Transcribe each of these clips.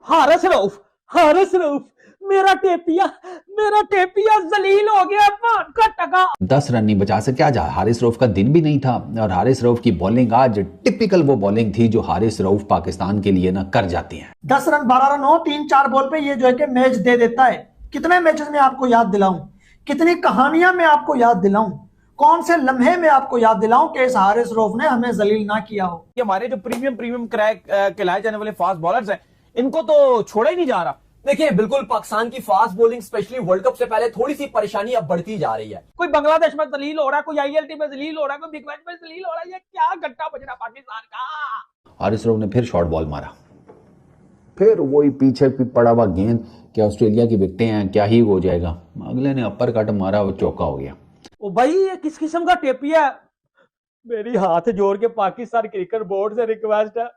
हारिस रऊफ मेरा टेपिया जलील हो गया पान का टका। 10 रन नहीं बचा सके आज। हारिस रऊफ का दिन भी नहीं था और हारिस रऊफ की बॉलिंग आज टिपिकल वो बॉलिंग थी जो हारिस रऊफ पाकिस्तान के लिए ना कर जाती हैं। 10 रन 12 रन हो 3-4 बॉल पे ये जो है कि मैच दे देता है। कितने मैचेस में आपको याद दिलाऊं, कितनी कहानियां मैं आपको याद दिलाऊं, कौन से लम्हे में आपको याद दिलाऊं कि इस हारिस रऊफ ने हमें जलील ना किया हो। ये हमारे जो प्रीमियम क्रैक कहलाए जाने वाले फास्ट बॉलर्स हैं, इनको तो छोड़ा ही नहीं जा रहा। देखिए बिल्कुल पाकिस्तान की fast bowling specially world cup से पहले थोड़ी सी परेशानी अब बढ़ती जा रही है। कोई बांग्लादेश में जलील हो रहा है, कोई आईएलटी में जलील हो रहा है, कोई बिग मैच में जलील हो रहा है। ये क्या गट्टा बज रहा पाकिस्तान का। हारिस रऊफ ने फिर शॉर्ट बॉल मारा, फिर वही पीछे पड़ा हुआ गेंद कि ऑस्ट्रेलिया की विकेटें हैं, क्या ही हो जाएगा। अगले ने अपर कट मारा, वो चौका हो गया। ओ भाई ये किस किस्म का टेपिया है। मेरी हाथ जोड़ के पाकिस्तान क्रिकेट बोर्ड से रिक्वेस्ट है,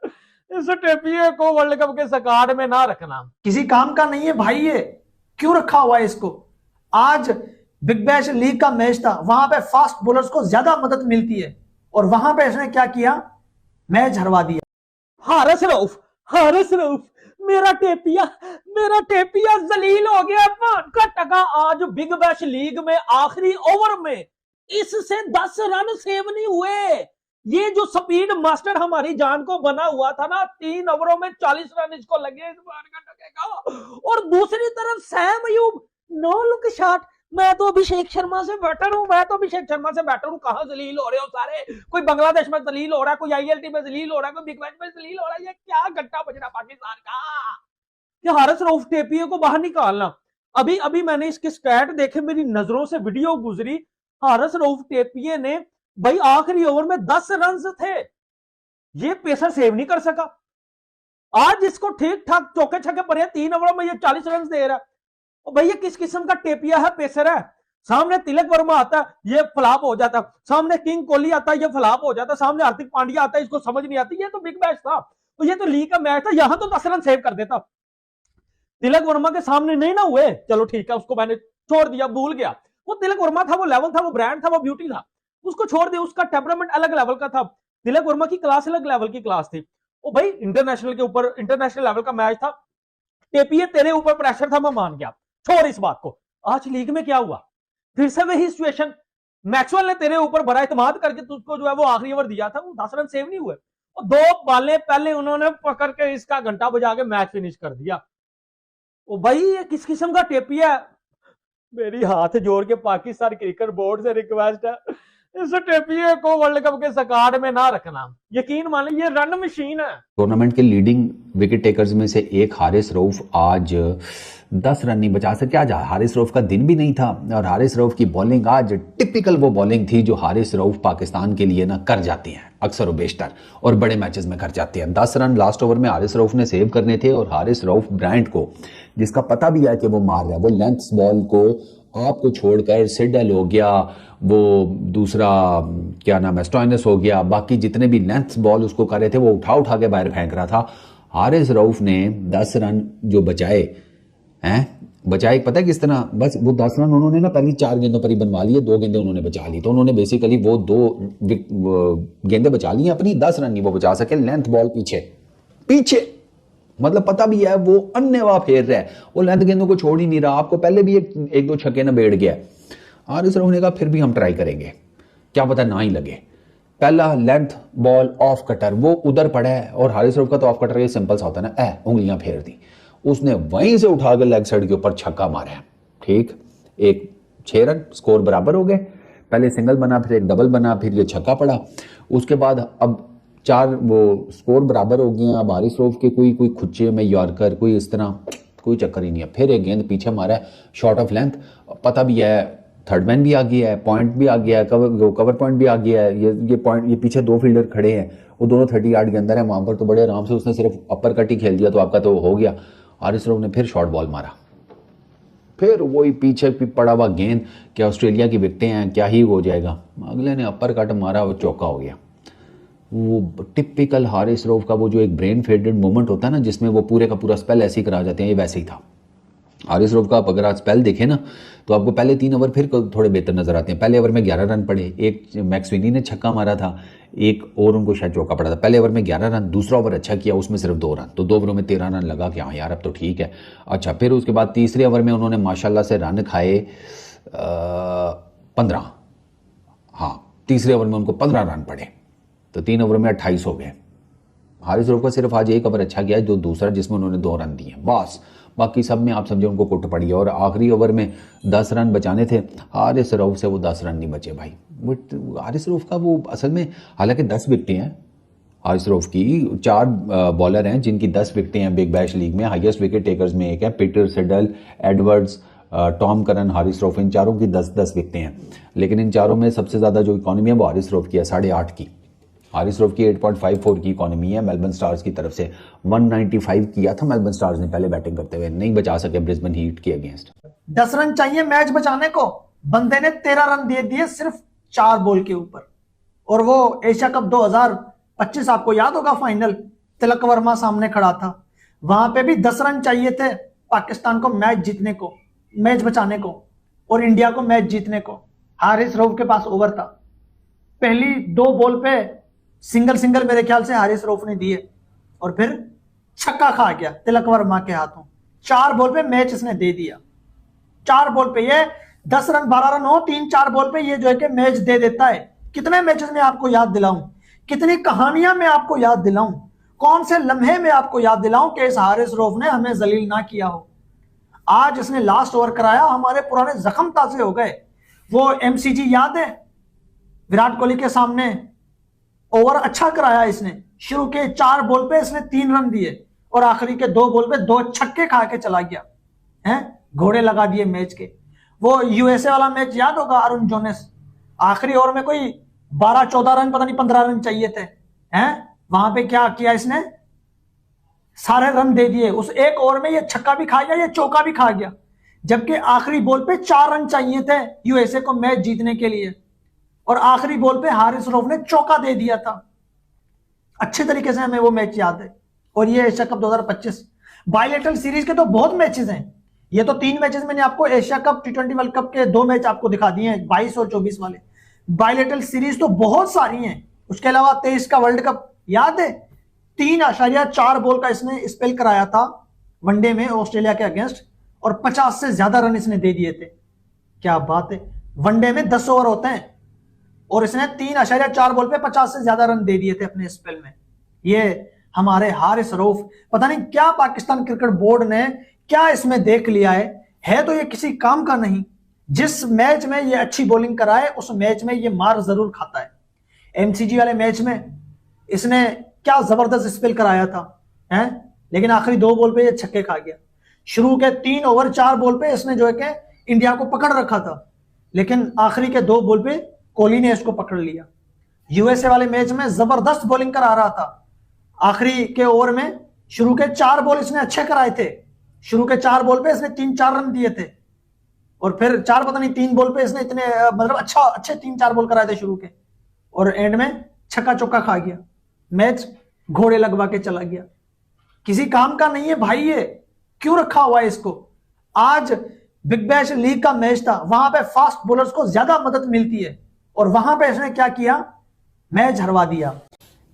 इस टेपिया को वर्ल्ड कप के स्क्वाड में ना रखना। किसी काम का नहीं है भाई, ये क्यों रखा हुआ है इसको। आज बिग बैश लीग का मैच था, वहां पे फास्ट बॉलर्स को ज्यादा मदद मिलती है और वहां पे इसने क्या किया, मैच हरवा दिया। हारिस रऊफ मेरा टेपिया जलील हो गया पान का टका। आज बिग बैश लीग में आखिरी ओवर में इससे 10 रन सेव नहीं हुए। ये जो स्पीड मास्टर हमारी जान को बना हुआ था ना, 3 ओवरों में 40 रन इसको लगे इस बार का टके का। और दूसरी तरफ सैम अयूब 9 लुक शॉट। मैं तो अभिषेक शर्मा से बेटर हूं, कहां जलील हो रहे हो सारे। कोई बांग्लादेश में जलील हो रहा है, कोई आईएलटी में जलील हो रहा है, कोई बिग मैच में जलील हो रहा है। ये क्या गट्टा बज रहा पाकिस्तान का। ये हारिस रऊफ टेपिए को बाहर निकालना। अभी अभी मैंने इसके स्टैट देखे, मेरी नजरों से वीडियो गुजरी। हारिस रऊफ टेपिए ने भाई आखिरी ओवर में 10 रन थे, ये पेसर सेव नहीं कर सका। आज इसको ठीक ठाक चौके छक्के पड़े, 3 ओवरों में ये 40 रन दे रहा है। और भाई ये किस किस्म का टेपिया है, पेसर है। सामने तिलक वर्मा आता है, ये फ्लॉप हो जाता। सामने किंग कोहली आता है, ये फ्लॉप हो जाता। सामने हार्दिक पांड्या आता है, इसको समझ नहीं आती। ये तो बिग मैच था, तो ये तो लीग का मैच था, यहां तो 10 रन सेव कर देता। तिलक वर्मा के सामने नहीं ना हुए, चलो ठीक है, उसको मैंने छोड़ दिया, भूल गया। वो तिलक वर्मा था, वो लेवल था, वो ब्रांड था, वो ब्यूटी था, उसको छोड़ दिया। उसका टेम्परामेंट अलग लेवल का था, तिलक वर्मा की क्लास अलग लेवल की क्लास थी। वो भाई इंटरनेशनल के ऊपर इंटरनेशनल लेवल का मैच था। टेपिए तेरे ऊपर प्रेशर था, मैं मान गया, छोड़ इस बात को। आज लीग में क्या हुआ, फिर से वही सिचुएशन। मैक्सवेल ने तेरे ऊपर बड़ा इत्मीनाद करके तुझको जो है वो आखिरी ओवर दिया था, वो 10 रन सेव नहीं हुए। और 2 बालें पहले उन्होंने पकड़ के इसका घंटा बजा के मैच फिनिश कर दिया। ओ भाई ये किस किस्म का टेपिया है। मेरी हाथ जोड़ के पाकिस्तान क्रिकेट बोर्ड से रिक्वेस्ट है, इस टेपिए को वर्ल्ड कप के स्क्वाड में ना रखना। यकीन मान लीजिए, ये रन मशीन है। टूर्नामेंट के लीडिंग विकेट टेकर्स में से एक हारिस रऊफ आज 10 रन नहीं बचा सके। आज हारिस रऊफ का दिन भी नहीं था और हारिस रऊफ की बॉलिंग आज टिपिकल वो बॉलिंग थी जो हारिस रऊफ पाकिस्तान के लिए ना कर जाती हैं, अक्सर व बेशतर, और बड़े मैचेस में कर जाती है। 10 रन लास्ट ओवर में हारिस रऊफ ने सेव करने थे और हारिस रऊफ ब्रांड को, जिसका पता भी है कि वो मार रहा है, वो लेंथ बॉल को आपको छोड़कर सिडल हो गया, वो दूसरा क्या नाम है स्टॉइनस हो गया, बाकी जितने भी लेंथ बॉल उसको कर रहे थे वो उठा उठा के बाहर फेंक रहा था। हारिस रऊफ ने 10 रन जो बचाए पता है किस तरह, बस वो 10 रन उन्होंने ना पहली 4 गेंदों पर ही बनवा लिए, 2 गेंदें उन्होंने बचा ली, तो उन्होंने बेसिकली वो 2 गेंदें बचा ली अपनी, 10 रन नहीं वो बचा सके। लेंथ बॉल पीछे मतलब पता भी है वो अन्यवा फेर रहा है, वो लेंथ गेंदों को छोड़ ही नहीं रहा। आपको पहले भी एक दो छक्के ना बैठ गया। हारिस रऊफ ने कहा फिर भी हम ट्राई करेंगे, क्या पता ना ही लगे। पहला लेंथ बॉल ऑफ कटर, वो उधर पड़ा है और हारिस रऊफ का तो ऑफ कटर ये सिंपल सा होता है ना, उंगलियां फेर दी, उसने वहीं से उठा के लेग साइड के ऊपर छक्का मारा। ठीक, 6 रन स्कोर बराबर हो गए। पहले सिंगल बना, फिर एक डबल बना, फिर ये छक्का पड़ा। उसके बाद अब 4 वो स्कोर बराबर हो गए। अब हारिस रऊफ के कोई खुच्चे में यॉर्कर, कोई इस तरह कोई चक्कर ही नहीं है। फिर एक गेंद पीछे मारा है शॉर्ट ऑफ लेंथ, पता भी है थर्ड मैन भी आ गया है, पॉइंट भी आ गया है, कवर पॉइंट भी आ गया है। ये पॉइंट, ये पीछे 2 फील्डर खड़े हैं, वो दोनों 30 यार्ड के अंदर है, वहां पर तो बड़े आराम से उसने सिर्फ अपर कट ही खेल दिया तो आपका तो हो गया। हारिस रऊफ ने फिर शॉर्ट बॉल मारा, फिर वही पीछे पड़ा हुआ गेंद कि ऑस्ट्रेलिया की विकेटें हैं, क्या ही हो जाएगा। अगले ने अपर कट मारा, वो चौका हो गया। वो टिपिकल हारिस रऊफ का वो जो एक ब्रेन फेडेड मोमेंट होता है ना, जिसमें वो पूरे का पूरा स्पेल ऐसे ही करा जाते हैं, ये वैसे ही था। हारिस रऊफ का आप अगर आज स्पेल देखें ना तो आपको पहले 3 ओवर फिर थोड़े बेहतर नजर आते हैं। पहले ओवर में 11 रन पड़े, एक मैक्सविनी ने छक्का मारा था, एक और उनको शायद चौका पड़ा था। पहले ओवर में 11 रन, दूसरा ओवर अच्छा किया, उसमें सिर्फ 2 रन, तो 2 ओवरों में 13 रन लगा कि हाँ यार अब तो ठीक है। अच्छा, फिर उसके बाद तीसरे ओवर में उन्होंने माशाल्लाह से रन खाए 15, हाँ तीसरे ओवर में उनको 15 रन पड़े, तो 3 ओवर में 28 हो गए। हारिस रऊफ का सिर्फ आज एक ओवर अच्छा गया है, जो दूसरा जिसमें उन्होंने 2 रन दिए बस, बाकी सब में आप समझे उनको कुट पड़ी है। और आखिरी ओवर में 10 रन बचाने थे, हारिस रऊफ से वो 10 रन नहीं बचे भाई। हारिस रऊफ का वो असल में, हालांकि 10 विकेटें हैं हारिस रऊफ की, 4 बॉलर हैं जिनकी 10 विकेटें हैं बिग बैश लीग में। हाईएस्ट विकेट टेकर्स में एक है Peter Siddle, Edwards, Tom Curran, Haris Rauf, इन चारों की 10-10 विकेटें हैं। लेकिन इन चारों में सबसे ज़्यादा जो इकॉनमी है वो हारिस रऊफ की है, 8.5 की। हारिस रऊफ की 8.54 की इकॉनमी है मेलबर्न स्टार्स की तरफ से। 195 किया था मेलबर्न स्टार्स ने पहले बैटिंग करते हुए, नहीं बचा सके ब्रिस्बेन हीट के अगेंस्ट। 10 रन चाहिए मैच बचाने को, बंदे ने 13 रन दे दिए सिर्फ 4 बॉल के ऊपर। और वो एशिया कप 2025 आपको याद होगा, फाइनल तिलक वर्मा सामने खड़ा था, वहां पे भी 10 रन चाहिए थे पाकिस्तान को मैच जीतने को, मैच बचाने को, और इंडिया को मैच जीतने को। हारिस रऊफ के पास ओवर था, पहली 2 बॉल पे सिंगल मेरे ख्याल से हारिस रऊफ ने दिए, और फिर छक्का खा गया तिलक वर्मा के हाथों। 4 बॉल पे मैच इसने दे दिया, 4 बॉल पे ये 10 रन 12 रन हो, 3-4 बॉल पे ये जो है कि मैच दे देता है। कितने मैचेस में आपको याद दिलाऊं, कितनी कहानियां मैं आपको याद दिलाऊं, कौन से लम्हे में आपको याद दिलाऊं कि इस हारिस रऊफ ने हमें जलील ना किया हो। आज इसने लास्ट ओवर कराया, हमारे पुराने जख्म ताजे हो गए। वो एमसीजी याद है, विराट कोहली के सामने ओवर अच्छा कराया इसने, शुरू के 4 बॉल पे इसने 3 रन दिए, और आखिरी के 2 बॉल पे 2 छक्के खा के चला गया है, घोड़े लगा दिए मैच के। वो यूएसए वाला मैच याद होगा, अरुण जोनेस, आखिरी ओवर में कोई 12-14 रन, पता नहीं 15 रन चाहिए थे, हैं, वहां पे क्या किया इसने, सारे रन दे दिए। उस एक ओवर में ये छक्का भी खा गया, ये चौका भी खा गया, जबकि आखिरी बॉल पे 4 रन चाहिए थे यूएसए को मैच जीतने के लिए, और आखिरी बॉल पे हारिस रऊफ ने चौका दे दिया था। अच्छे तरीके से हमें वो मैच याद है। और ये एशिया कप 2025 बायलेटरल सीरीज के तो बहुत मैचेस हैं। ये तो 3 मैचेस मैंने आपको Asia cup T20 world cup के 2 मैच आपको दिखा दिए हैं, 22 और 24 वाले। बायलेटरल सीरीज तो बहुत सारी हैं। उसके अलावा 23 का वर्ल्ड कप याद है, 3.4 बॉल का इसने स्पेल कराया था वनडे में ऑस्ट्रेलिया के अगेंस्ट, और 50 से ज्यादा रन इसने दे दिए थे। क्या बात है, वनडे में 10 ओवर होते हैं और इसने 3.4 बॉल पे 50 से ज्यादा रन दे दिए थे अपने स्पेल में। ये हमारे हारिस रऊफ, पता नहीं क्या पाकिस्तान क्रिकेट बोर्ड ने क्या इसमें देख लिया है तो ये किसी काम का नहीं। जिस मैच में ये अच्छी बॉलिंग कराए उस मैच में ये मार जरूर खाता है। एमसीजी वाले मैच में इसने क्या जबरदस्त स्पेल कराया था, हैं, लेकिन आखिरी 2 बॉल पे ये छक्के खा गया। शुरू के 3 ओवर 4 बॉल पे इसने जो है कि इंडिया को पकड़ रखा था, लेकिन आखिरी के 2 बॉल पे कोहली ने इसको पकड़ लिया। यूएसए वाले मैच में जबरदस्त बॉलिंग करा रहा था। आखिरी के ओवर में शुरू के 4 बॉल इसने अच्छे कराए थे, शुरू के 4 बॉल पे इसने 3-4 रन दिए थे, और फिर 4 पता नहीं 3 बॉल पे इसने इतने मतलब अच्छे 3-4 बॉल कराए थे शुरू के, और एंड में छक्का चौका खा गया, मैच घोड़े लगवा के चला गया। किसी काम का नहीं है भाई, ये क्यों रखा हुआ है इसको। आज बिग बैश लीग का मैच था, वहां पे फास्ट बॉलर्स को ज्यादा मदद मिलती है, और वहां पे इसने क्या किया, मैच हरवा दिया।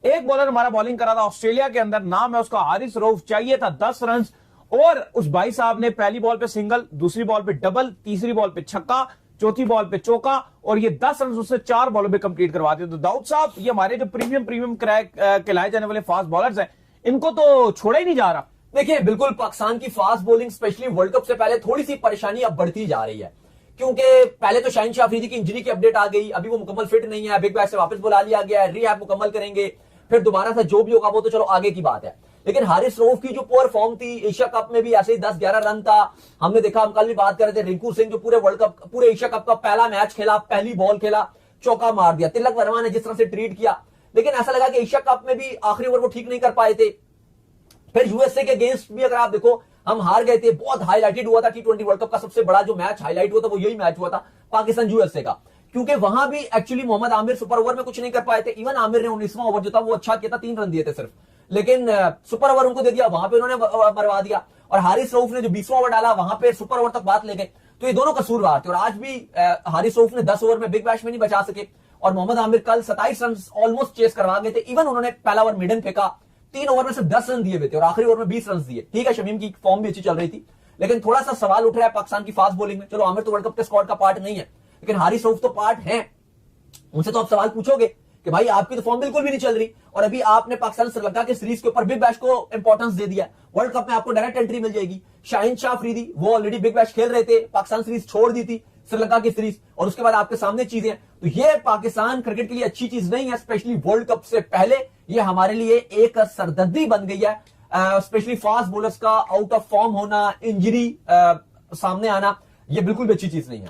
एक बॉलर हमारा बॉलिंग करा था ऑस्ट्रेलिया के अंदर, नाम है उसका हारिस रऊफ, चाहिए था 10 रन, और उस भाई साहब ने पहली बॉल पे सिंगल, दूसरी बॉल पे डबल, तीसरी बॉल पे छक्का, चौथी बॉल पे चौका, और ये 10 रन उससे 4 बॉलों पे कंप्लीट करवा दिए। तो दाऊद साहब, ये हमारे जो प्रीमियम क्रैक कहलाए जाने वाले फास्ट बॉलर्स हैं, इनको तो छोड़ा ही नहीं जा रहा। देखिए, बिल्कुल पाकिस्तान की fast bowling specially world cup से पहले थोड़ी सी परेशानी अब बढ़ती जा रही है, क्योंकि पहले तो शाहीन शाह अफरीदी की इंजरी की अपडेट आ गई, अभी वो मुकम्मल फिट नहीं है, बिग बैश से वापस बुला लिया गया है, रिहैब मुकम्मल करेंगे, फिर दोबारा से जो भी होगा वो तो चलो आगे की बात है। लेकिन हारिस रऊफ की जो पुअर फॉर्म थी, एशिया कप में भी ऐसे ही 10-11 रन था, हमने देखा, हम कल भी बात कर रहे थे, रिंकू सिंह जो पूरे वर्ल्ड कप, पूरे एशिया कप का पहला मैच खेला, पहली बॉल खेला, चौका मार दिया, तिलक वर्मा ने जिस तरह से ट्रीट किया, लेकिन ऐसा लगा कि एशिया कप में भी आखिरी ओवर वो ठीक नहीं कर पाए थे। फिर यूएसए के अगेंस्ट भी अगर आप देखो, हम हार गए थे, बहुत हाईलाइटेड हुआ था T20 वर्ल्ड कप का सबसे बड़ा जो मैच हाईलाइट हुआ था वो यही मैच हुआ था पाकिस्तान यूएसए का, क्योंकि वहां भी actually Mohammad Aamir super over में कुछ नहीं कर पाए थे। इवन आमिर ने 19वां ओवर जो था वो अच्छा किया था, 3 रन दिए थे सिर्फ, लेकिन सुपर ओवर उनको दे दिया, वहां पे उन्होंने मरवा दिया। और हारिस रऊफ ने जो 20वां ओवर डाला वहां पे सुपर ओवर तक बात ले गए। तो ये दोनों कसूरवार थे और आज भी हारिस रऊफ ने 10 ओवर में बिग बैश में नहीं बचा सके और मोहम्मद आमिर कल 27 रन ऑलमोस्ट चेस करवा गए थे। इवन उन्होंने पहला ओवर मिडन फेंका, 3 ओवर में सिर्फ 10 रन दिए हुए थे और आखिरी ओवर में 20 रन दिए। ठीक है, शमीम की फॉर्म भी अच्छी चल रही थी, लेकिन थोड़ा सा सवाल उठ रहा है पाकिस्तान की फास्ट बॉलिंग में। चलो आमिर तो वर्ल्ड कप के स्क्वाड का पार्ट नहीं है, लेकिन हारिस रऊफ तो पार्ट है। उनसे तो आप सवाल पूछोगे कि भाई आपकी तो फॉर्म बिल्कुल भी नहीं चल रही और अभी आपने पाकिस्तान श्रीलंका के सीरीज के ऊपर बिग बैश को इंपॉर्टेंस दे दिया। वर्ल्ड कप में आपको डायरेक्ट एंट्री मिल जाएगी। शाहिन शाह अफरीदी वो ऑलरेडी बिग बैश खेल रहे थे, पाकिस्तान सीरीज छोड़ दी थी श्रीलंका की सीरीज, और उसके बाद आपके सामने चीजें हैं। तो ये पाकिस्तान क्रिकेट के लिए अच्छी चीज नहीं है, स्पेशली वर्ल्ड कप से पहले ये हमारे लिए एक सरदर्दी बन गई है। स्पेशली फास्ट बॉलर्स का आउट ऑफ फॉर्म होना, इंजरी सामने आना, ये बिल्कुल भी अच्छी चीज नहीं है।